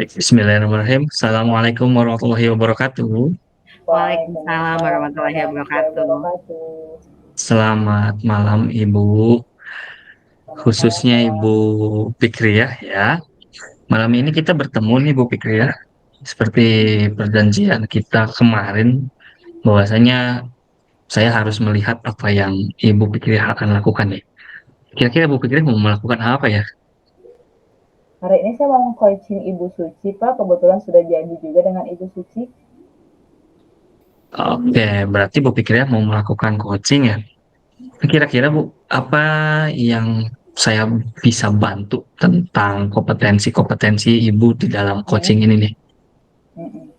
Bismillahirrahmanirrahim. Assalamualaikum warahmatullahi wabarakatuh. Waalaikumsalam Waalaikumsalam warahmatullahi warahmatullahi wabarakatuh. wabarakatuh. Selamat malam Ibu, Selamat malam, khususnya Pak. Ibu Fikriyah ya. Malam ini kita bertemu nih Bu Fikriyah. Seperti perjanjian kita kemarin, bahwasanya saya harus melihat apa yang Ibu Fikriyah akan lakukan nih. Kira-kira Bu Fikriyah mau melakukan apa ya? Hari ini saya mau coaching Ibu Suci, Pak. Kebetulan sudah janji juga dengan Ibu Suci. Oke, berarti Bu Fikriyah mau melakukan coaching ya. Kira-kira Bu, apa yang saya bisa bantu tentang kompetensi-kompetensi Ibu di dalam Hmm, coaching ini nih? hmm.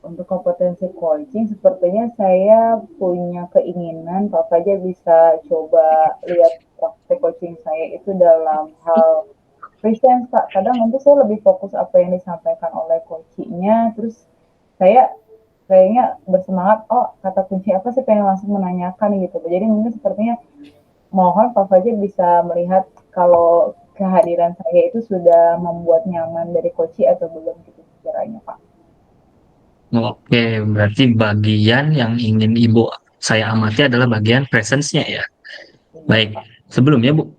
Untuk kompetensi coaching, sepertinya saya punya keinginan Pak Fajar bisa coba lihat praktek coaching saya itu dalam hal presence, Pak. Kadang nanti saya lebih fokus apa yang disampaikan oleh coachingnya, terus saya kayaknya bersemangat, oh kata kunci apa sih pengen langsung menanyakan gitu. Jadi mungkin sepertinya mohon Pak Fajar bisa melihat kalau kehadiran saya itu sudah membuat nyaman dari coaching atau belum gitu kiranya Pak. Oke, berarti bagian yang ingin Ibu saya amati adalah bagian presence-nya ya. Iya Baik, Pak. sebelumnya Bu,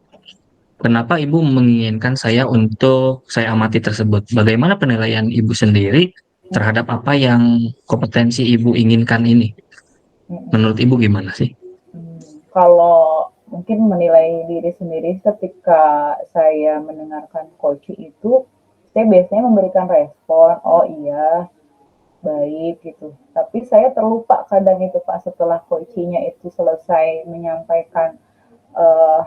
kenapa Ibu menginginkan saya untuk saya amati tersebut? Bagaimana penilaian Ibu sendiri terhadap apa yang kompetensi Ibu inginkan ini? Menurut Ibu gimana sih? Kalau mungkin menilai diri sendiri ketika saya mendengarkan coaching itu, saya biasanya memberikan respon, oh iya, baik gitu. Tapi saya terlupa kadang itu Pak setelah coachingnya itu selesai menyampaikan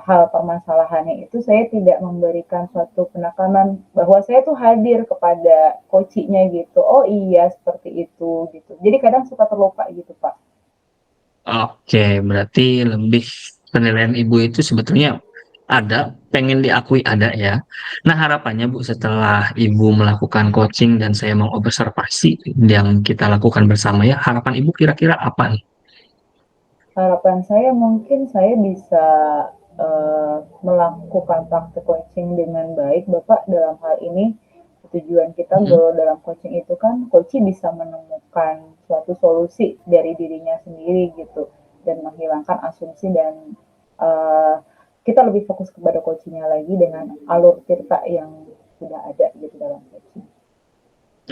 hal permasalahannya itu saya tidak memberikan suatu penekanan bahwa saya tuh hadir kepada coachingnya gitu. Oh iya seperti itu gitu. Jadi kadang suka terlupa gitu Pak. Oke, berarti lebih penilaian Ibu itu sebetulnya ada, pengen diakui ada ya. Nah, harapannya Bu setelah Ibu melakukan coaching dan saya mengobservasi yang kita lakukan bersama ya, harapan Ibu kira-kira apa nih? Harapan saya mungkin saya bisa melakukan praktek coaching dengan baik Bapak dalam hal ini tujuan kita Mhm. goal dalam coaching itu kan coaching bisa menemukan suatu solusi dari dirinya sendiri gitu dan menghilangkan asumsi dan uh, kita lebih fokus kepada coachingnya lagi dengan alur cerita yang sudah ada gitu dalam coaching.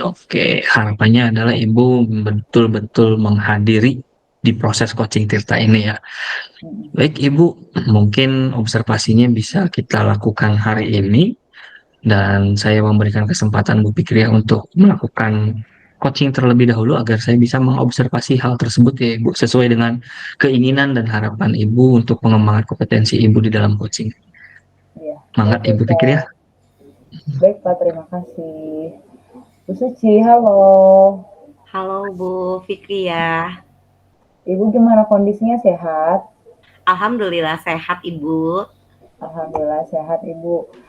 Oke, harapannya adalah Ibu betul-betul menghadiri di proses coaching Tirta ini ya. Mm-mm. Baik Ibu, mungkin observasinya bisa kita lakukan hari ini. Dan saya memberikan kesempatan Bu Fikri ya untuk melakukan coaching terlebih dahulu agar saya bisa mengobservasi hal tersebut ya Ibu sesuai dengan keinginan dan harapan Ibu untuk pengembangan kompetensi Ibu di dalam coaching. Ya, Semangat oke Ibu Fikri ya. Pak. Baik Pak, terima kasih. Bu Suci, halo. Halo Bu Fikri ya. Ibu gimana kondisinya sehat? Alhamdulillah sehat Ibu. Alhamdulillah sehat Ibu.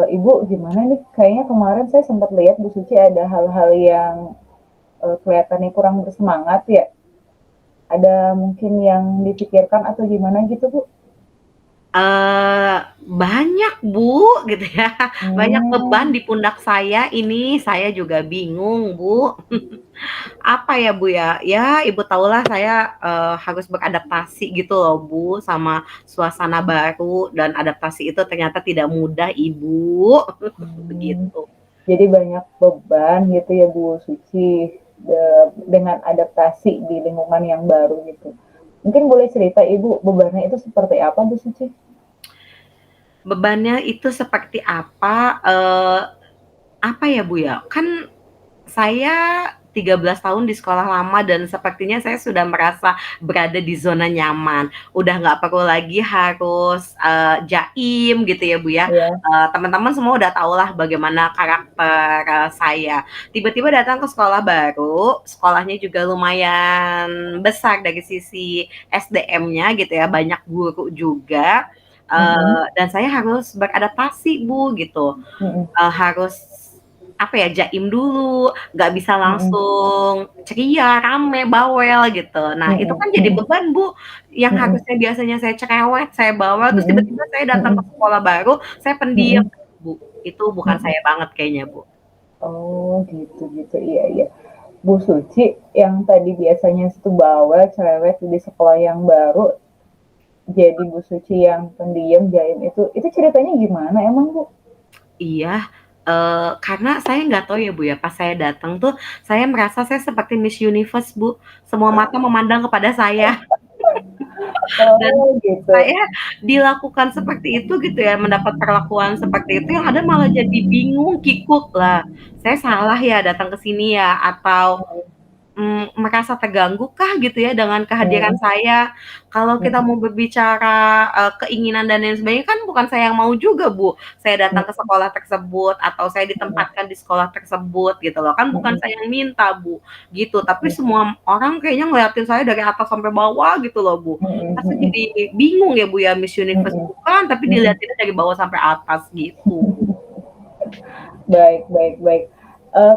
Ibu gimana nih? Kayaknya kemarin saya sempat lihat Bu Suci ada hal-hal yang kelihatannya kurang bersemangat ya. Ada mungkin yang dipikirkan atau gimana gitu Bu? Banyak Bu gitu ya, banyak beban Hmm, di pundak saya ini, saya juga bingung Bu. Apa ya Bu ya, ya Ibu tahulah saya, harus beradaptasi gitu loh Bu sama suasana baru dan adaptasi itu ternyata tidak mudah Ibu, hmm. begitu. Jadi banyak beban gitu ya Bu Suci dengan adaptasi di lingkungan yang baru gitu. Mungkin boleh cerita Ibu bebannya itu seperti apa Bu Suci? Bebannya itu seperti apa, apa ya Bu ya, kan saya 13 tahun di sekolah lama dan sepertinya saya sudah merasa berada di zona nyaman. Udah nggak perlu lagi harus, jaim gitu ya, Bu, ya. Ya. Teman-teman semua udah tahulah bagaimana karakter, saya. Tiba-tiba datang ke sekolah baru, sekolahnya juga lumayan besar dari sisi SDM-nya gitu ya, banyak guru juga, Mm-mm. dan saya harus beradaptasi, Bu, gitu. Mm-mm. Harus apa ya, jaim dulu, nggak bisa Mm-mm. langsung ceria, rame, bawel gitu. Nah, itu Mm-mm. kan jadi beban, Bu, yang Mm-mm. harusnya biasanya saya cerewet, saya bawel, terus Mm-mm. tiba-tiba saya datang ke Mm-mm. sekolah baru, saya pendiam, Mm-mm. Bu. Itu bukan Mm-mm. saya banget kayaknya, Bu. Oh, gitu-gitu. Iya, iya. Bu Suci yang tadi biasanya itu bawel, cerewet di sekolah yang baru, jadi Bu Suci yang pendiam, jaim itu ceritanya gimana emang Bu? Iya, karena saya nggak tahu ya, Bu, ya, pas saya datang tuh, saya merasa saya seperti Miss Universe, Bu. Semua mata memandang kepada saya dan Oh, gitu. saya dilakukan seperti itu gitu ya, mendapat perlakuan seperti itu, yang ada malah jadi bingung, kikuk, "Lah, saya salah ya datang ke sini ya?" Atau merasa terganggu kah gitu ya dengan kehadiran Hmm, saya? Kalau kita hmm, mau berbicara, keinginan dan lain sebagainya kan bukan saya yang mau juga, Bu. Saya datang ke hmm, sekolah tersebut atau saya hmm, ditempatkan di sekolah tersebut gitu loh, kan bukan hmm, saya yang minta, Bu, gitu. Tapi hmm, semua orang kayaknya ngeliatin saya dari atas sampai bawah gitu loh, Bu. hmm, Kan saya hmm, jadi bingung ya, Bu, ya, Miss Universe hmm, bukan, tapi hmm. dilihatinnya dari bawah sampai atas gitu, Bu. Baik, baik, baik.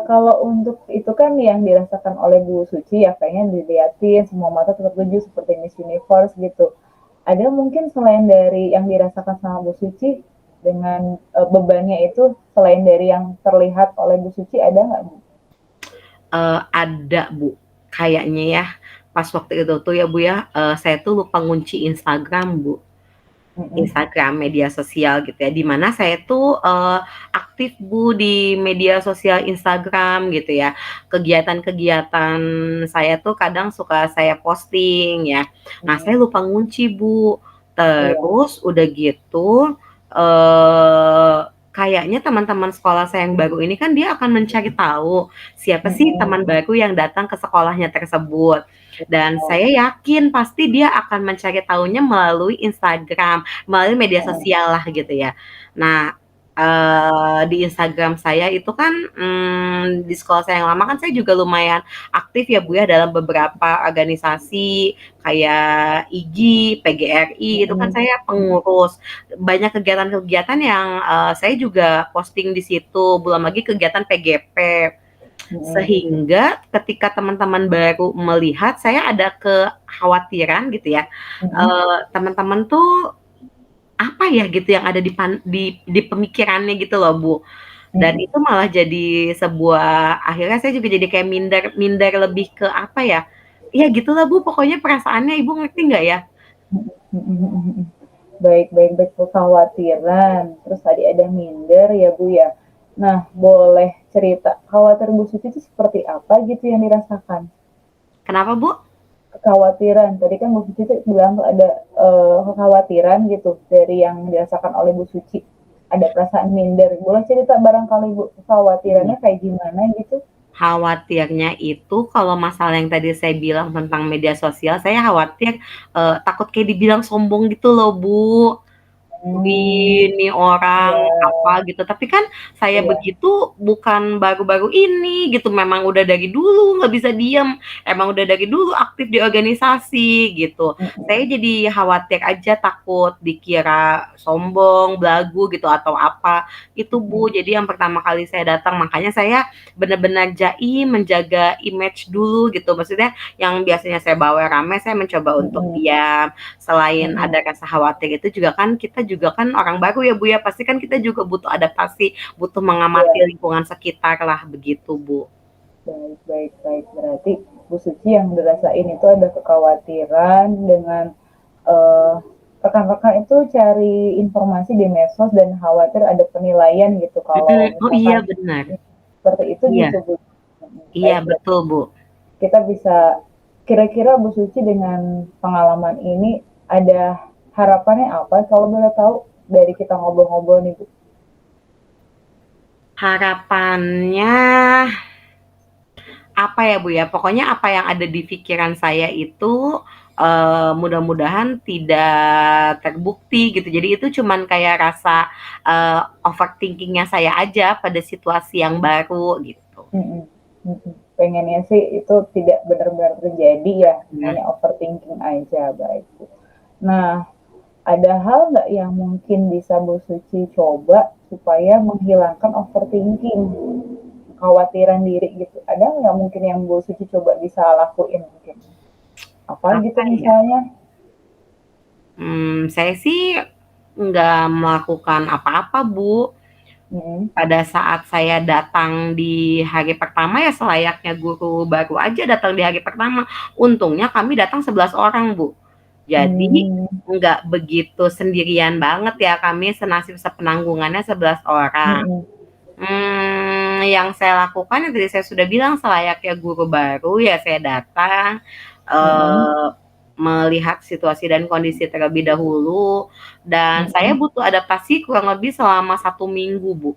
Kalau untuk itu kan yang dirasakan oleh Bu Suci ya kayaknya dilihatin semua mata tertuju seperti Miss Universe gitu. Ada mungkin selain dari yang dirasakan sama Bu Suci dengan bebannya itu selain dari yang terlihat oleh Bu Suci ada nggak Bu? Ada, Bu, kayaknya ya, pas waktu itu tuh ya, Bu, ya, saya tuh lupa ngunci Instagram, Bu. Mm-mm, Instagram, media sosial gitu ya, di mana saya tuh, aktif Bu di media sosial Instagram gitu ya. Kegiatan-kegiatan saya tuh kadang suka saya posting ya. Nah, mm, saya lupa ngunci Bu. iya, Terus udah gitu, kayaknya teman-teman sekolah saya yang baru ini kan dia akan mencari tahu, siapa sih mm-mm, teman baru yang datang ke sekolahnya tersebut. Dan oh, saya yakin pasti dia akan mencari tahunya melalui Instagram. Melalui media mm-mm, sosial lah gitu ya. Nah, di Instagram saya itu kan, di sekolah saya yang lama kan saya juga lumayan aktif ya Bu ya dalam beberapa organisasi kayak IGI, PGRI, itu kan mm-mm, saya mm-mm, pengurus. Banyak kegiatan-kegiatan yang, saya juga posting di situ, belum lagi kegiatan PGP. mm-mm, Sehingga ketika teman-teman baru melihat saya ada kekhawatiran gitu ya, mm-mm, teman-teman tuh apa ya gitu yang ada di pemikirannya gitu loh, Bu. Dan mm-mm, itu malah jadi sebuah akhirnya saya juga jadi kayak minder minder lebih ke apa ya, ya gitulah Bu pokoknya perasaannya Ibu ngerti nggak ya? mm-mm, mm-mm. Baik, baik, baik, kekhawatiran. Terus tadi ada minder ya Bu ya. Nah, boleh cerita khawatir Bu Suci itu seperti apa gitu yang dirasakan? Kenapa Bu? Kekhawatiran. Tadi kan Bu Suci itu bilang tuh ada kekhawatiran gitu dari yang dirasakan oleh Bu Suci. Ada perasaan minder. Boleh cerita barangkali Bu Iya. kekhawatirannya kayak gimana gitu? Khawatirnya itu kalau masalah yang tadi saya bilang tentang media sosial, saya khawatir, takut kayak dibilang sombong gitu loh, Bu. Hmm, Wih, ini orang iya, apa gitu, tapi kan saya iya. begitu bukan baru-baru ini gitu, memang udah dari dulu nggak bisa diem, emang udah dari dulu aktif di organisasi gitu. Saya Mm-mm, jadi khawatir aja takut dikira sombong, belagu gitu atau apa, itu Bu. mm-mm, Jadi yang pertama kali saya datang, makanya saya benar-benar jaim, menjaga image dulu gitu, maksudnya yang biasanya saya bawa rame, saya mencoba untuk mm-mm, diam. Selain mm-mm. ada rasa khawatir itu juga kan kita juga kan orang baru ya Bu ya, pasti kan kita juga butuh adaptasi, butuh mengamati Iya. lingkungan sekitar lah begitu Bu. Baik, baik, baik. Berarti Bu Suci yang dirasain itu ada kekhawatiran dengan eh, rekan-rekan itu cari informasi di medsos dan khawatir ada penilaian gitu kalau Oh iya misalkan benar. seperti itu Iya, gitu Bu. iya Baik, baik. betul Bu. Kita bisa kira-kira Bu Suci dengan pengalaman ini ada harapannya apa kalau boleh tahu dari kita ngobrol-ngobrol nih Bu? Harapannya apa ya Bu ya, pokoknya apa yang ada di pikiran saya itu, mudah-mudahan tidak terbukti gitu. Jadi itu cuman kayak rasa, overthinking-nya saya aja pada situasi yang baru gitu. Mhm, mhm. Pengennya sih itu tidak benar-benar terjadi ya, Nah, hanya overthinking aja, baik. Nah, ada hal nggak yang mungkin bisa Bu Suci coba supaya menghilangkan overthinking, kekhawatiran diri gitu? Ada nggak mungkin yang Bu Suci coba bisa lakuin mungkin? Apa gitu apa ya, misalnya? saya sih nggak melakukan apa-apa Bu, Mhm. Pada saat saya datang di hari pertama ya selayaknya guru baru aja datang di hari pertama. Untungnya kami datang 11 orang, Bu. Jadi Mmm. nggak begitu sendirian banget ya, kami senasib sepenanggungannya 11 orang. Mhm. Yang saya lakukan yang tadi saya sudah bilang selayaknya guru baru ya saya datang, Mhm. eee, melihat situasi dan kondisi terlebih dahulu, dan saya Mhm. butuh adaptasi kurang lebih selama 1 minggu, Bu.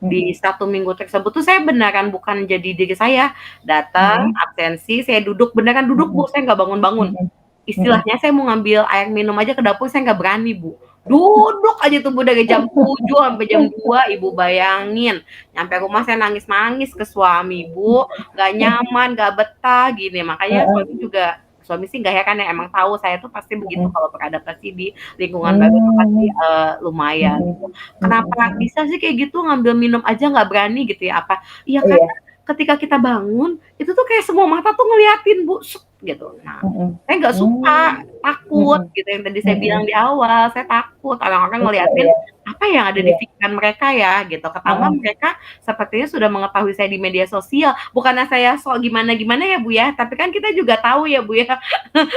Di Mhm. 1 minggu tersebut tuh saya beneran bukan jadi diri saya, datang, Mhm. absensi, saya duduk, beneran duduk, Mhm. Bu, saya nggak bangun-bangun. Mhm. Mhm. Istilahnya saya mau ngambil air minum aja ke dapur saya nggak berani, Bu. Duduk aja tuh, Bu, dari jam 7 sampai jam 2, Ibu bayangin. Nyampe rumah saya nangis-nangis ke suami, Bu, nggak nyaman, nggak betah, gini. Makanya Heeh. suami sih nggak heran ya, emang tahu saya tuh pasti begitu Mhm. kalau beradaptasi di lingkungan baru tuh pasti, Mmm. lumayan Mhm. gitu. Mhm. Kenapa Mhm. bisa sih kayak gitu, ngambil minum aja nggak berani gitu ya, apa iya karena Iya. ketika kita bangun, itu tuh kayak semua mata tuh ngeliatin, Bu, gitu. Nah, Mhm. saya nggak suka, Mmm. takut Mhm. gitu yang tadi saya bilang Mhm. di awal, saya takut orang-orang Iya ngeliatin iya. apa yang ada di Iya. pikiran mereka ya gitu. Ketambah Heeh. mereka sepertinya sudah mengetahui saya di media sosial. Bukannya saya sok gimana-gimana ya, Bu, ya, tapi kan kita juga tahu ya, Bu, ya, kita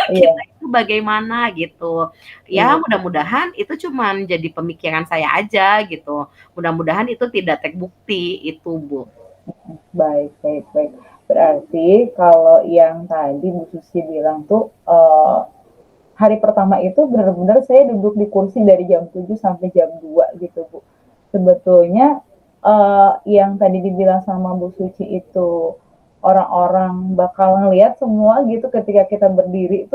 Iya. itu bagaimana gitu. Ya Iya. mudah-mudahan itu cuman jadi pemikiran saya aja gitu. Mudah-mudahan itu tidak terbukti itu, Bu. Mhm. Baik baik baik. Berarti kalau yang tadi Bu Susi bilang tuh, hari pertama itu bener-bener saya duduk di kursi dari jam 7 sampai jam 2 gitu, Bu. Sebetulnya, yang tadi dibilang sama Bu Suci itu, orang-orang bakal ngelihat semua gitu ketika kita berdiri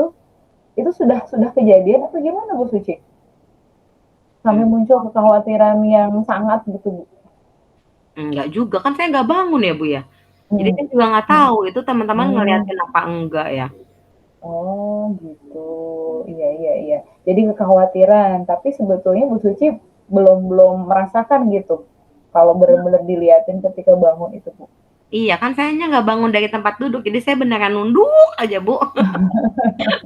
itu sudah kejadian atau gimana Bu Suci? Sampai Mmm. muncul kekhawatiran yang sangat gitu, Bu? Enggak juga, kan saya nggak bangun ya, Bu, ya. Jadi Mhm. saya juga nggak Mhm. tahu itu teman-teman Mmm. ngeliatin apa enggak ya. Oh gitu, iya iya iya. Jadi kekhawatiran, tapi sebetulnya Bu Suci belum belum merasakan gitu, kalau bener-bener diliatin ketika bangun itu, Bu? Iya, kan sayanya nggak bangun dari tempat duduk, jadi saya beneran nunduk aja, Bu.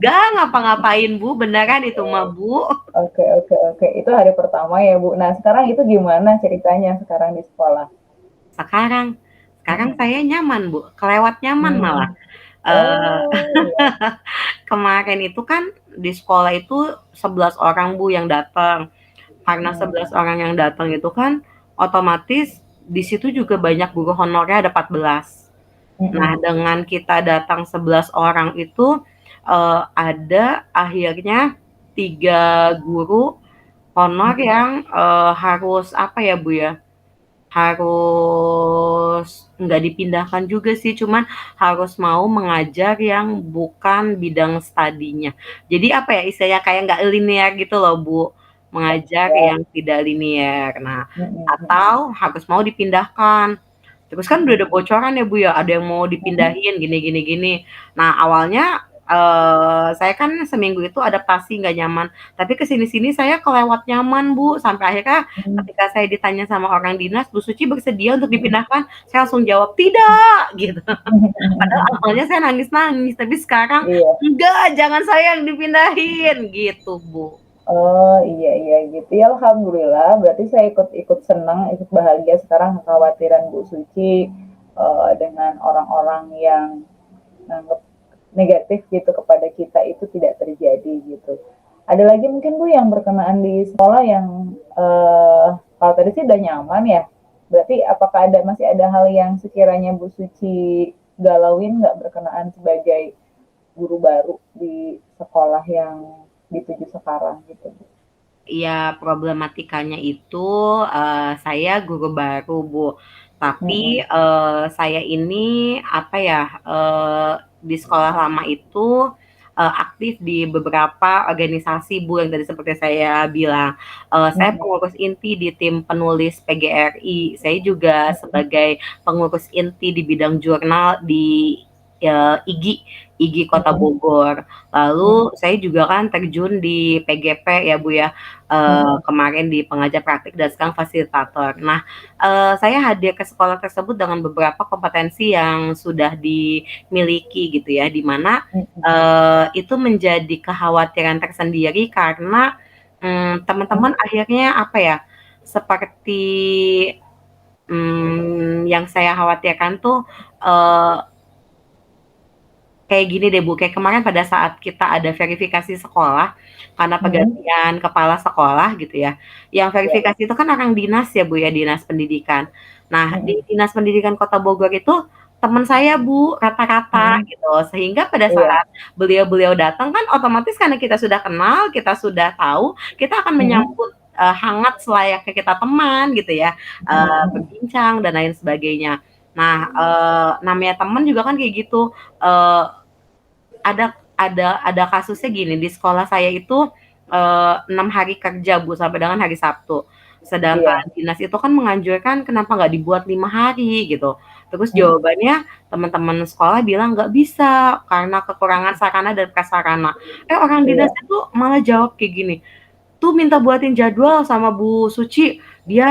Nggak ngapa-ngapain, Bu, beneran itu mah, Bu. Oke oke oke, itu hari pertama ya, Bu. Nah sekarang itu gimana ceritanya sekarang di sekolah? Sekarang sekarang Mhm. saya nyaman, Bu, kelewat nyaman malah. Mmm. Eee, Oh, iya. kemarin itu kan di sekolah itu 11 orang, Bu, yang datang. Karena Mhm. 11 orang yang datang itu kan otomatis di situ juga banyak guru honornya ada 14. Nah, Mhm. dengan kita datang 11 orang itu, ada akhirnya 3 guru honor Mhm. yang, harus apa ya, Bu, ya, harus nggak dipindahkan juga sih, cuman harus mau mengajar yang bukan bidang studinya. Jadi apa ya, istilahnya kayak nggak linear gitu loh, Bu, mengajar Ya. yang tidak linear. Nah, Mhm. Mhm. atau harus mau dipindahkan. Terus kan udah Mhm. ada bocoran ya, Bu, ya, ada yang mau Mhm. dipindahin gini gini gini. Nah, awalnya, saya kan seminggu itu adaptasi nggak nyaman, tapi ke sini-sini saya kelewat nyaman, Bu, sampai akhirnya Mmm. ketika saya ditanya sama orang dinas, "Bu Suci bersedia untuk Mhm. dipindahkan?" Saya langsung jawab, "Tidak!" Gitu. Padahal awalnya saya nangis-nangis, tapi sekarang, Iya. "Enggak, jangan saya yang dipindahin!" Gitu, Bu. Oh, iya iya gitu. Ya alhamdulillah berarti saya ikut senang, ikut bahagia sekarang kekhawatiran Bu Suci, dengan orang-orang yang nganggep negatif gitu kepada kita itu tidak terjadi gitu. Ada lagi mungkin Bu yang berkenaan di sekolah yang, kalau tadi sih udah nyaman ya, berarti apakah masih ada hal yang sekiranya Bu Suci galauin nggak berkenaan sebagai guru baru di sekolah yang dituju sekarang gitu, Bu? Iya, problematikanya itu, saya guru baru, Bu. Tapi, Mhm. saya ini, apa ya, di sekolah lama itu, aktif di beberapa organisasi, Bu, yang tadi seperti saya bilang. Saya Mhm. pengurus inti di tim penulis PGRI. Saya juga Mhm. sebagai pengurus inti di bidang jurnal di, IGI, IGI Kota Mhm. Bogor. Mhm. Lalu saya juga kan terjun di PGP ya, Bu, ya. Mhm. Kemarin di pengajar praktik dan sekarang fasilitator. Nah, saya hadir ke sekolah tersebut dengan beberapa kompetensi yang sudah dimiliki gitu ya, di mana, Mhm. itu menjadi kekhawatiran tersendiri karena, teman-teman Mhm. akhirnya apa ya, seperti yang saya khawatirkan tuh, eee kayak gini deh Bu, kayak kemarin pada saat kita ada verifikasi sekolah, karena pergantian kepala sekolah gitu ya, yang Ya. verifikasi itu kan orang dinas ya Bu ya, dinas pendidikan. Nah, di dinas pendidikan Kota Bogor itu teman saya Bu, rata-rata gitu, sehingga pada Iya. saat beliau-beliau datang kan otomatis karena kita sudah kenal, kita sudah tahu, kita akan menyambut, hangat selayaknya kita teman gitu ya, berbincang dan lain sebagainya. Nah, namanya teman juga kan kayak gitu, eee ada kasusnya gini, di sekolah saya itu, 6 hari kerja Bu, sampai dengan hari Sabtu. Iya. Sedangkan dinas itu kan menganjurkan kenapa nggak dibuat 5 hari gitu. Terus Mhm. jawabannya teman-teman sekolah bilang nggak bisa karena kekurangan sarana dan prasarana. Orang Iya. dinasnya tuh malah jawab kayak gini, tuh minta buatin jadwal sama Bu Suci, dia,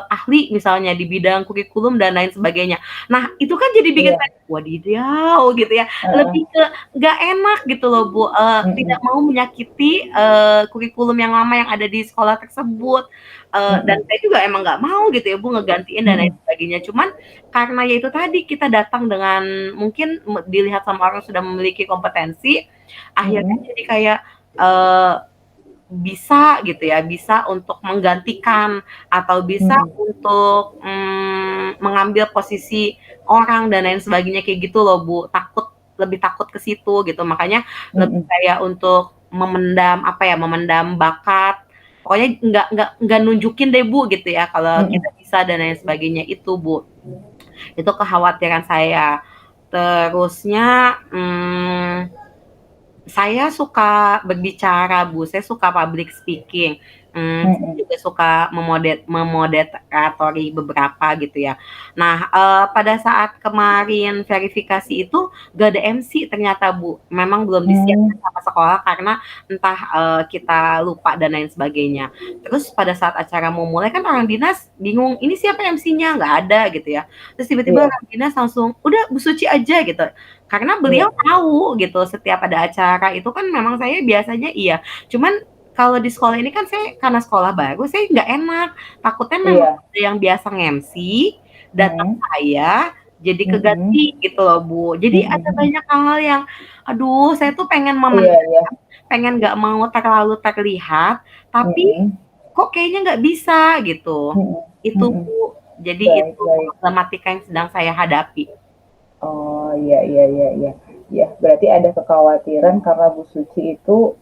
ahli misalnya di bidang kurikulum dan lain sebagainya. Nah, itu kan jadi bikin Iya. saya, wadidaw gitu ya, Heeh. lebih ke nggak enak gitu loh Bu, tidak Mhm. mau menyakiti, kurikulum yang lama yang ada di sekolah tersebut, dan Mhm. saya juga emang nggak mau gitu ya Bu ngegantiin dan lain Mhm. sebagainya. Cuman karena ya itu tadi, kita datang dengan mungkin dilihat sama orang sudah memiliki kompetensi, akhirnya Mhm. jadi kayak, eee bisa gitu ya, bisa untuk menggantikan atau bisa Mhm. untuk, mengambil posisi orang dan lain sebagainya kayak gitu loh, Bu. Lebih takut ke situ gitu, makanya lebih Mhm. kayak untuk memendam, apa ya, memendam bakat, pokoknya nggak nunjukin deh, Bu, gitu ya, kalau Mhm. kita bisa dan lain sebagainya itu, Bu. Itu kekhawatiran saya. Terusnya, saya suka berbicara Bu, saya suka public speaking, saya Mhm. juga suka memoderatori beberapa gitu ya. Nah, pada saat kemarin verifikasi itu gak ada MC ternyata Bu, memang belum Mmm. disiapkan sama sekolah karena entah, kita lupa dan lain sebagainya. Terus pada saat acara mau mulai kan orang dinas bingung, "Ini siapa MC-nya?" Nggak ada gitu ya. Terus tiba-tiba Iya. orang dinas langsung, "Udah Bu Suci aja," gitu. Karena beliau Iya. tahu gitu setiap ada acara itu kan memang saya biasanya iya, cuman kalau di sekolah ini kan saya karena sekolah baru saya nggak enak, takutnya memang Iya. ada yang biasa nge-MC, datang Mhm. saya, jadi Mhm. keganti gitu loh, Bu. Jadi Mhm. ada Mhm. banyak hal-hal yang, aduh saya tuh pengen Iya iya. pengen nggak mau terlalu terlihat, tapi Mhm. kok kayaknya nggak bisa gitu. Mhm. Itu, Mhm. Bu. Jadi Baik itu baik. problematika yang sedang saya hadapi. Oh, iya iya iya iya. Iya, berarti ada kekhawatiran karena Bu Suci itu,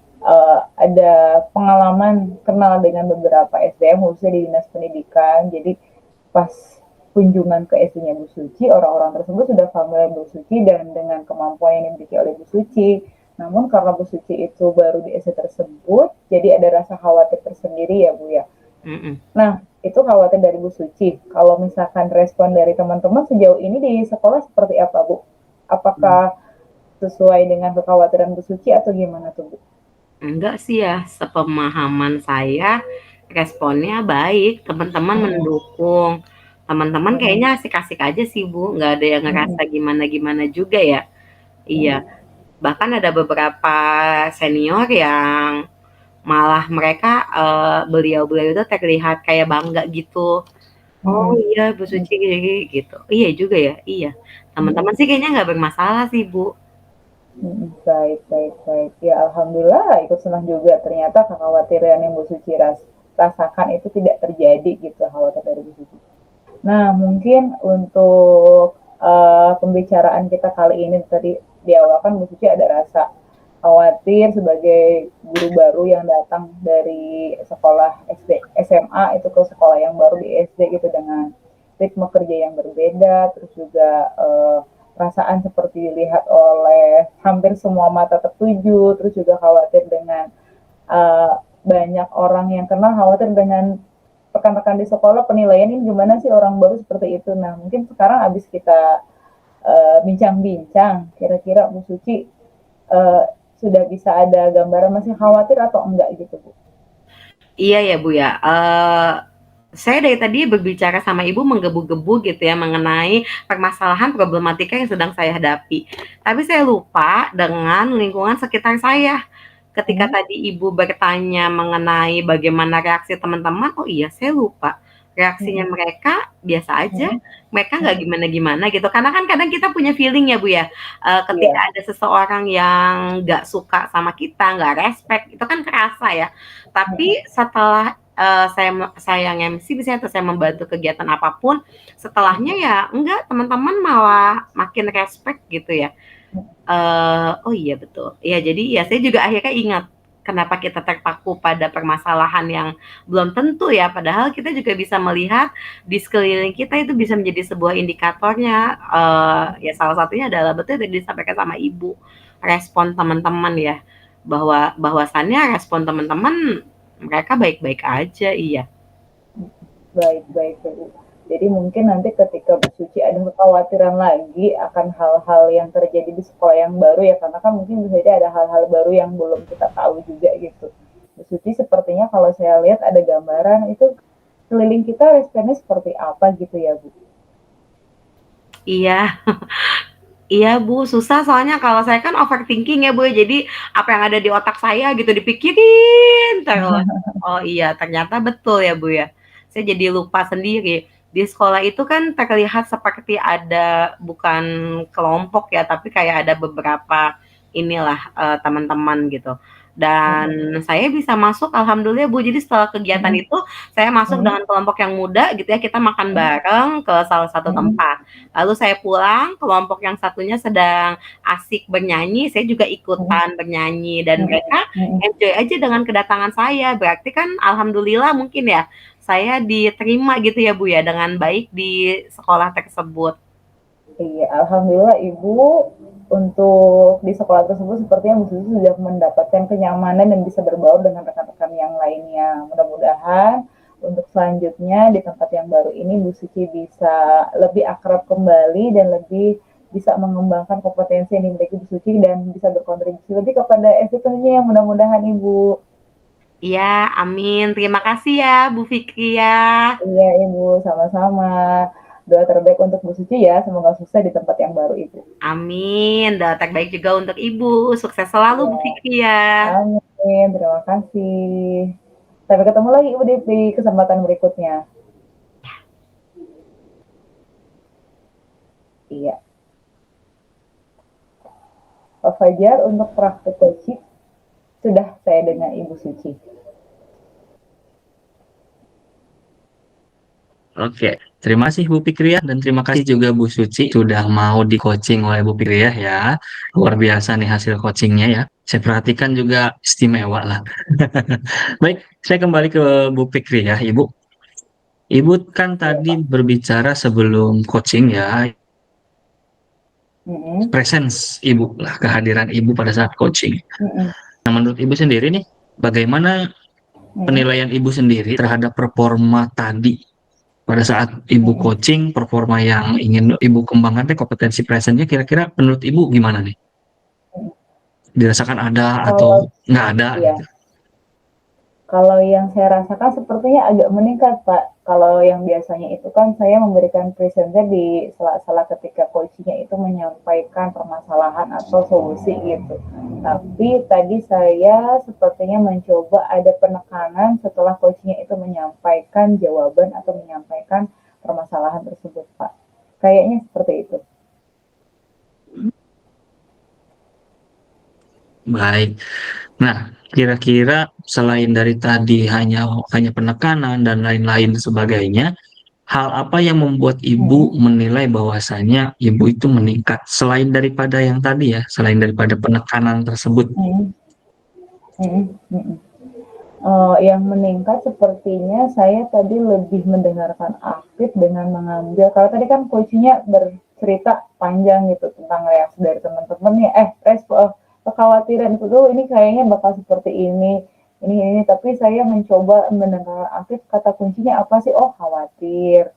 ada pengalaman kenal dengan beberapa SDM khususnya di Dinas Pendidikan. Jadi pas kunjungan ke SD-nya Bu Suci, orang-orang tersebut sudah familiar Bu Suci dan dengan kemampuan yang dimiliki oleh Bu Suci. Namun karena Bu Suci itu baru di SD tersebut, jadi ada rasa khawatir tersendiri ya, Bu, ya? Mhm. Nah, itu khawatir dari Bu Suci. Kalau misalkan respon dari teman-teman sejauh ini di sekolah seperti apa, Bu? Apakah sesuai dengan kekhawatiran Bu Suci atau gimana tuh, Bu? Enggak sih ya, sepemahaman saya responnya baik, teman-teman Mhm. mendukung. Teman-teman Mhm. kayaknya asik-asik aja sih, Bu, nggak ada yang Mhm. ngerasa gimana-gimana juga ya. Iya, Mhm. bahkan ada beberapa senior yang malah mereka, beliau-beliau itu terlihat kayak bangga gitu. "Oh Mhm. iya, Bu Mhm. Suci gini," gitu. Iya juga ya, iya. Mhm. Teman-teman sih kayaknya nggak bermasalah sih, Bu. Mhm. Baik baik baik. Ya alhamdulillah ikut senang juga ternyata kekhawatiran yang Bu Suci rasakan itu tidak terjadi gitu, khawatir dari Bu Suci. Nah, mungkin untuk, pembicaraan kita kali ini tadi di awal kan Bu Suci ada rasa khawatir sebagai guru baru yang datang dari sekolah SD SMA itu ke sekolah yang baru di SD gitu dengan ritme kerja yang berbeda, terus juga, perasaan seperti dilihat oleh hampir semua mata tertuju, terus juga khawatir dengan, eee, banyak orang yang kenal, khawatir dengan rekan-rekan di sekolah penilaian ini gimana sih orang baru seperti itu. Nah, mungkin sekarang habis kita, bincang-bincang, kira-kira Bu Suci, eee, sudah bisa ada gambaran masih khawatir atau enggak gitu, Bu? Iya ya, Bu, ya, saya dari tadi berbicara sama Ibu menggebu-gebu gitu ya mengenai permasalahan problematika yang sedang saya hadapi. Tapi saya lupa dengan lingkungan sekitar saya. Ketika Mhm. tadi Ibu bertanya mengenai bagaimana reaksi teman-teman, oh iya saya lupa. reaksinya Mm-mm. mereka biasa aja, Mm-mm. mereka nggak Mm-mm. gimana-gimana gitu. Karena kan kadang kita punya feeling ya Bu ya, ketika Iya. ada seseorang yang nggak suka sama kita, nggak respect, itu kan kerasa ya. Mm-mm. Tapi setelah saya nge-MC misalnya atau saya membantu kegiatan apapun, setelahnya ya enggak, teman-teman malah makin respect gitu ya. Oh iya betul. Ya jadi ya saya juga akhirnya ingat kenapa kita terpaku pada permasalahan yang belum tentu ya, padahal kita juga bisa melihat di sekeliling kita itu bisa menjadi sebuah indikatornya. Ya salah satunya adalah betul tadi disampaikan sama Ibu, respon teman-teman ya, bahwasannya respon teman-teman mereka baik-baik aja, iya. Baik-baik, Bu. Jadi mungkin nanti ketika Bu Suci ada kekhawatiran lagi akan hal-hal yang terjadi di sekolah yang baru ya, karena kan mungkin bisa jadi ada hal-hal baru yang belum kita tahu juga gitu. Bu Suci sepertinya kalau saya lihat ada gambaran itu keliling kita responnya seperti apa gitu ya, Bu. Iya. Iya Bu, susah soalnya kalau saya kan overthinking ya Bu, jadi apa yang ada di otak saya gitu dipikirin terus. Oh iya, ternyata betul ya Bu ya. Saya jadi lupa sendiri. Di sekolah itu kan terlihat seperti ada bukan kelompok ya, tapi kayak ada beberapa inilah teman-teman gitu. Dan saya bisa masuk alhamdulillah Bu. Jadi setelah kegiatan itu saya masuk dengan kelompok yang muda gitu ya, kita makan bareng ke salah satu tempat. Lalu saya pulang, kelompok yang satunya sedang asik bernyanyi, saya juga ikutan bernyanyi dan mereka enjoy aja dengan kedatangan saya. Berarti kan alhamdulillah mungkin ya, saya diterima gitu ya Bu ya dengan baik di sekolah tersebut. Iya, alhamdulillah Ibu untuk di sekolah tersebut sepertinya Bu Susi sudah mendapatkan kenyamanan dan bisa berbaur dengan rekan-rekan yang lainnya. Mudah-mudahan untuk selanjutnya di tempat yang baru ini Bu Suci bisa lebih akrab kembali dan lebih bisa mengembangkan kompetensi yang dimiliki Bu Suci dan bisa berkontribusi lebih kepada SD tentunya yang mudah-mudahan Ibu. Iya, amin. Terima kasih ya Bu Fikri ya. Iya Ibu, sama-sama. Doa terbaik untuk Bu Suci ya, semoga sukses di tempat yang baru Ibu. Amin. Dan terbaik juga untuk Ibu. Sukses selalu Iya. Bu Fikri ya. Amin, terima kasih. Sampai ketemu lagi Ibu di kesempatan berikutnya. Iya. Pak Fajar, untuk praktek coaching sudah saya dengan Ibu Suci. Oke, terima kasih Bu Fikri ya, dan terima kasih juga Bu Suci sudah mau di coaching oleh Bu Fikri ya. Luar biasa nih hasil coachingnya ya. Saya perhatikan juga istimewa lah. Baik, saya kembali ke Bu Fikri ya, Ibu. Ibu kan Iya tadi Pak. berbicara sebelum coaching ya, Mm-mm. presence Ibu lah, kehadiran Ibu pada saat coaching. Mm-mm. Nah, menurut Ibu sendiri nih, bagaimana Mm-mm. penilaian Ibu sendiri terhadap performa tadi pada saat Ibu Mm-mm. coaching, performa yang ingin Ibu kembangkan, kompetensi presentnya kira-kira menurut Ibu gimana nih? Dirasakan ada atau Kalau nggak ada ya, gitu? kalau yang saya rasakan sepertinya agak meningkat, Pak. Kalau yang biasanya itu kan saya memberikan presenter di sela-sela ketika coachingnya itu menyampaikan permasalahan atau solusi gitu. Tapi tadi saya sepertinya mencoba ada penekanan setelah coachingnya itu menyampaikan jawaban atau menyampaikan permasalahan tersebut, Pak. Kayaknya seperti itu. Baik. Nah, kira-kira selain dari tadi hanya hanya penekanan dan lain-lain sebagainya, hal apa yang membuat Ibu Hmm. menilai bahwasanya Ibu itu meningkat selain daripada yang tadi ya, selain daripada penekanan tersebut? Hmm. Hmm. Hmm. Yang meningkat sepertinya saya tadi lebih mendengarkan aktif dengan mengambil, kalau tadi kan coachnya bercerita panjang gitu tentang reaksi dari teman-teman ya, kekhawatiran itu tuh ini kayaknya bakal seperti ini, tapi saya mencoba mendengar aktif kata kuncinya apa sih, oh khawatir,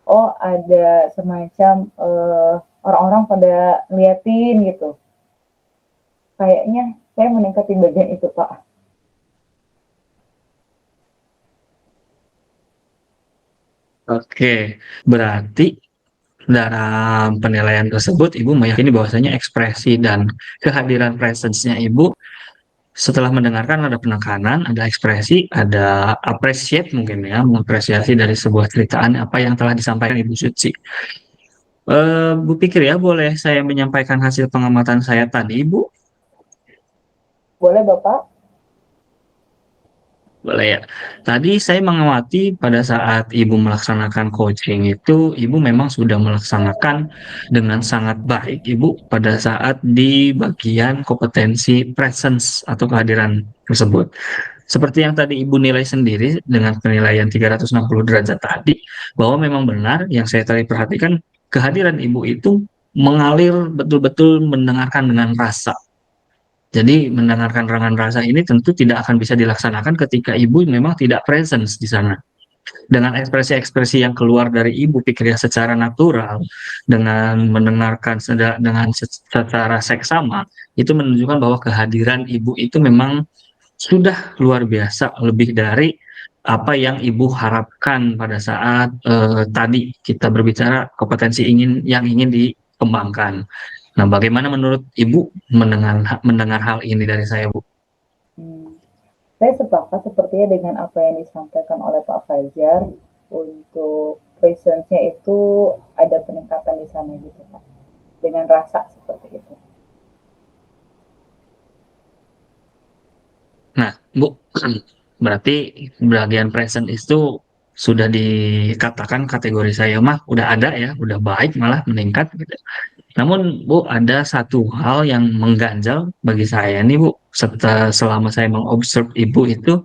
oh ada semacam orang-orang pada liatin gitu, kayaknya saya meningkat di bagian itu Pak. Oke, berarti dalam penilaian tersebut Ibu meyakini bahwasanya ekspresi dan kehadiran presence-nya Ibu Setelah mendengarkan ada penekanan, ada ekspresi, ada appreciate mungkin ya, mengapresiasi dari sebuah ceritaan apa yang telah disampaikan Ibu Suci. Bu pikir ya, boleh saya menyampaikan hasil pengamatan saya tadi, Ibu? Boleh Bapak? Boleh ya. Tadi saya mengamati pada saat Ibu melaksanakan coaching itu, Ibu memang sudah melaksanakan dengan sangat baik, Ibu, pada saat di bagian kompetensi presence atau kehadiran tersebut. Seperti yang tadi Ibu nilai sendiri dengan penilaian 360 derajat tadi, bahwa memang benar yang saya tadi perhatikan, kehadiran Ibu itu mengalir betul-betul mendengarkan dengan rasa. Jadi mendengarkan dengan rasa ini tentu tidak akan bisa dilaksanakan ketika ibu memang tidak presence di sana. Dengan ekspresi-ekspresi yang keluar dari ibu pikirnya secara natural, dengan mendengarkan dengan secara seksama, itu menunjukkan bahwa kehadiran ibu itu memang sudah luar biasa, lebih dari apa yang ibu harapkan pada saat tadi kita berbicara kompetensi yang ingin dikembangkan. Nah, bagaimana menurut ibu mendengar hal ini dari saya, Bu? Hmm. Saya sepakat sepertinya dengan apa yang disampaikan oleh Pak Fajar untuk presence-nya itu ada peningkatan di sana gitu Pak. Dengan rasa seperti itu. Nah, Bu, berarti bagian present itu sudah dikatakan kategori saya mah udah ada ya, udah baik malah meningkat gitu. Namun Bu, ada satu hal yang mengganjal bagi saya nih Bu, selama saya mengobserv Ibu itu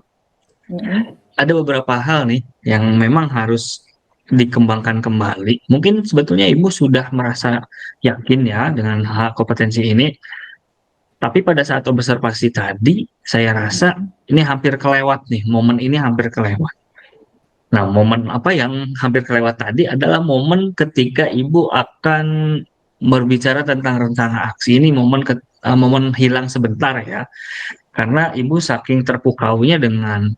Mm-mm. ada beberapa hal nih yang memang harus dikembangkan kembali. Mungkin sebetulnya Ibu sudah merasa yakin ya dengan hal kompetensi ini, tapi pada saat observasi tadi, saya rasa ini hampir kelewat nih, momen ini hampir kelewat. Nah, momen apa yang hampir kelewat tadi adalah momen ketika Ibu akan berbicara tentang rencana aksi ini, momen hilang sebentar ya, karena Ibu saking terpukaunya dengan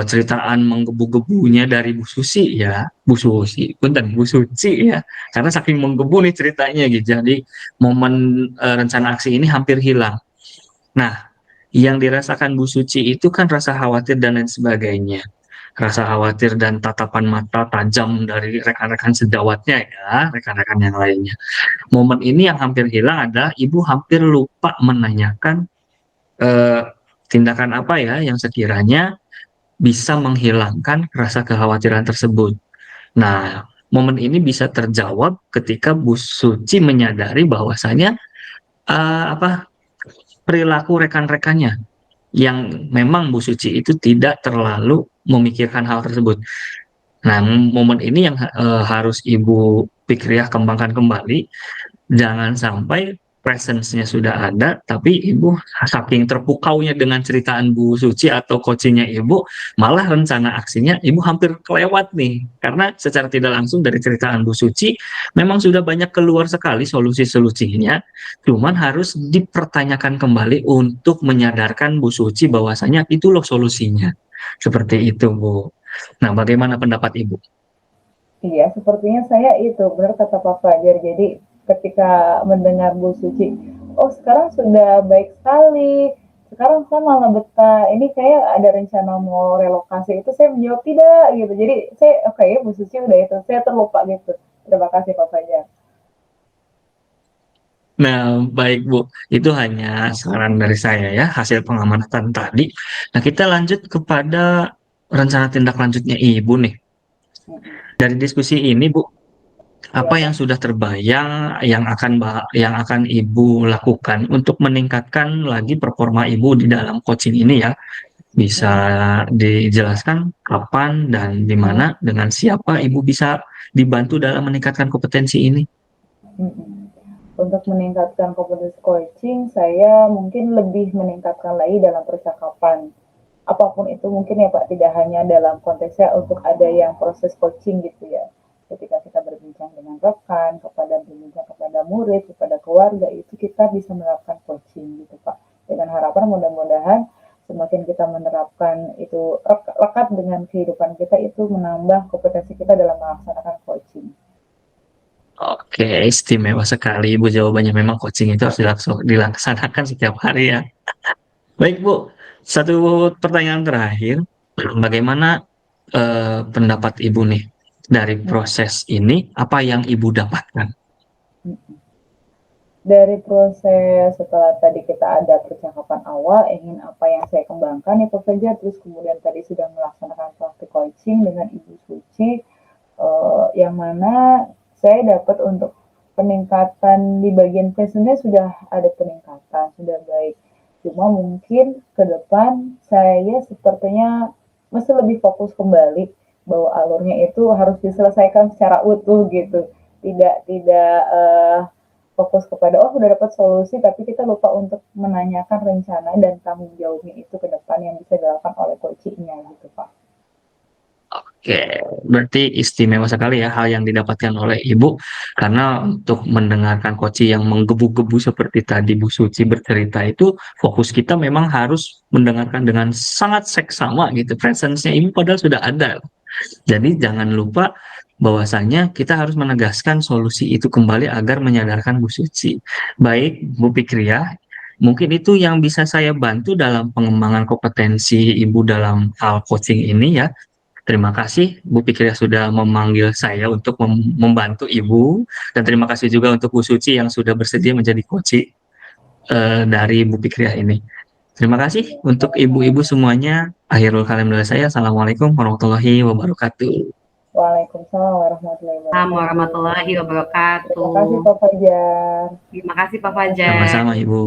ceritaan menggebu-gebunya dari Bu Susi ya, Bu Susi, punten Bu Suci ya, karena saking menggebu nih ceritanya gitu. Jadi momen rencana aksi ini hampir hilang. Nah, yang dirasakan Bu Suci itu kan rasa khawatir dan lain sebagainya. Rasa khawatir dan tatapan mata tajam dari rekan-rekan sejawatnya ya, rekan-rekan yang lainnya. Momen ini yang hampir hilang adalah Ibu hampir lupa menanyakan eh, tindakan apa ya yang sekiranya bisa menghilangkan rasa kekhawatiran tersebut. Nah, momen ini bisa terjawab ketika Bu Suci menyadari bahwasanya apa perilaku rekan-rekannya yang memang Bu Suci itu tidak terlalu memikirkan hal tersebut. Nah, momen ini yang harus Ibu pikir ya, kembangkan kembali. Jangan sampai presence-nya sudah ada, tapi Ibu saking terpukaunya dengan ceritaan Bu Suci atau coachingnya Ibu, malah rencana aksinya Ibu hampir kelewat nih. Karena secara tidak langsung dari ceritaan Bu Suci, memang sudah banyak keluar sekali solusi-solusinya, cuman harus dipertanyakan kembali untuk menyadarkan Bu Suci bahwasanya itu loh solusinya. Seperti itu, Bu. Nah, bagaimana pendapat Ibu? Iya, sepertinya saya itu benar kata Pak Fajar. Jadi ketika mendengar Bu Suci, oh sekarang sudah baik sekali. Sekarang saya malah betah. Ini kayak ada rencana mau relokasi itu saya menjawab tidak gitu. Jadi saya oke ya Bu Suci udah itu. Saya terlupa gitu. Terima kasih Pak Fajar. Nah, baik Bu, itu hanya saran dari saya ya, hasil pengamatan tadi. Nah, kita lanjut kepada rencana tindak lanjutnya Ibu nih. Dari diskusi ini, Bu, Iya apa yang Pak. sudah terbayang yang akan Ibu lakukan untuk meningkatkan lagi performa Ibu di dalam coaching ini ya? Bisa dijelaskan kapan dan di mana dengan siapa Ibu bisa dibantu dalam meningkatkan kompetensi ini? Untuk meningkatkan kompetensi coaching, saya mungkin lebih meningkatkan lagi dalam percakapan. Apapun itu mungkin ya Pak, tidak hanya dalam konteksnya untuk ada yang proses coaching gitu ya. Ketika kita berbincang dengan rekan, kepada berbincang kepada murid, kepada keluarga, itu kita bisa menerapkan coaching gitu Pak. Dengan harapan mudah-mudahan semakin kita menerapkan itu lekat dengan kehidupan kita, itu menambah kompetensi kita dalam melaksanakan coaching. Oke, istimewa sekali Ibu jawabannya. Memang coaching itu harus dilaksanakan setiap hari ya. Baik Bu, satu pertanyaan terakhir, bagaimana pendapat Ibu nih dari proses ini? Apa yang Ibu dapatkan? Dari proses setelah tadi kita ada percakapan awal, ingin apa yang saya kembangkan itu saja, terus kemudian tadi sudah melaksanakan praktik coaching dengan Ibu Suci, yang mana saya dapat untuk peningkatan di bagian passionnya sudah ada peningkatan, sudah baik. Cuma mungkin ke depan saya sepertinya masih lebih fokus kembali bahwa alurnya itu harus diselesaikan secara utuh gitu. Tidak fokus kepada oh sudah dapat solusi tapi kita lupa untuk menanyakan rencana dan tanggung jawabnya itu ke depan yang bisa dilakukan oleh coachingnya gitu Pak. Oke, berarti istimewa sekali ya hal yang didapatkan oleh Ibu, karena untuk mendengarkan coach yang menggebu-gebu seperti tadi Bu Suci bercerita itu, fokus kita memang harus mendengarkan dengan sangat seksama gitu, presence-nya Ibu padahal sudah ada. Jadi jangan lupa bahwasanya kita harus menegaskan solusi itu kembali agar menyadarkan Bu Suci. Baik, Bu Fikriah, mungkin itu yang bisa saya bantu dalam pengembangan kompetensi Ibu dalam hal coaching ini ya. Terima kasih Bu Fikriah sudah memanggil saya untuk membantu Ibu, dan terima kasih juga untuk Bu Suci yang sudah bersedia menjadi coach dari Bu Fikriah ini. Terima kasih untuk ibu-ibu semuanya. Akhirul kalam dari saya. Assalamualaikum warahmatullahi wabarakatuh. Waalaikumsalam warahmatullahi Assalamualaikum wabarakatuh. warahmatullahi Terima wabarakatuh. kasih Pak Fajar. Terima kasih Pak Fajar. Sama-sama Ibu.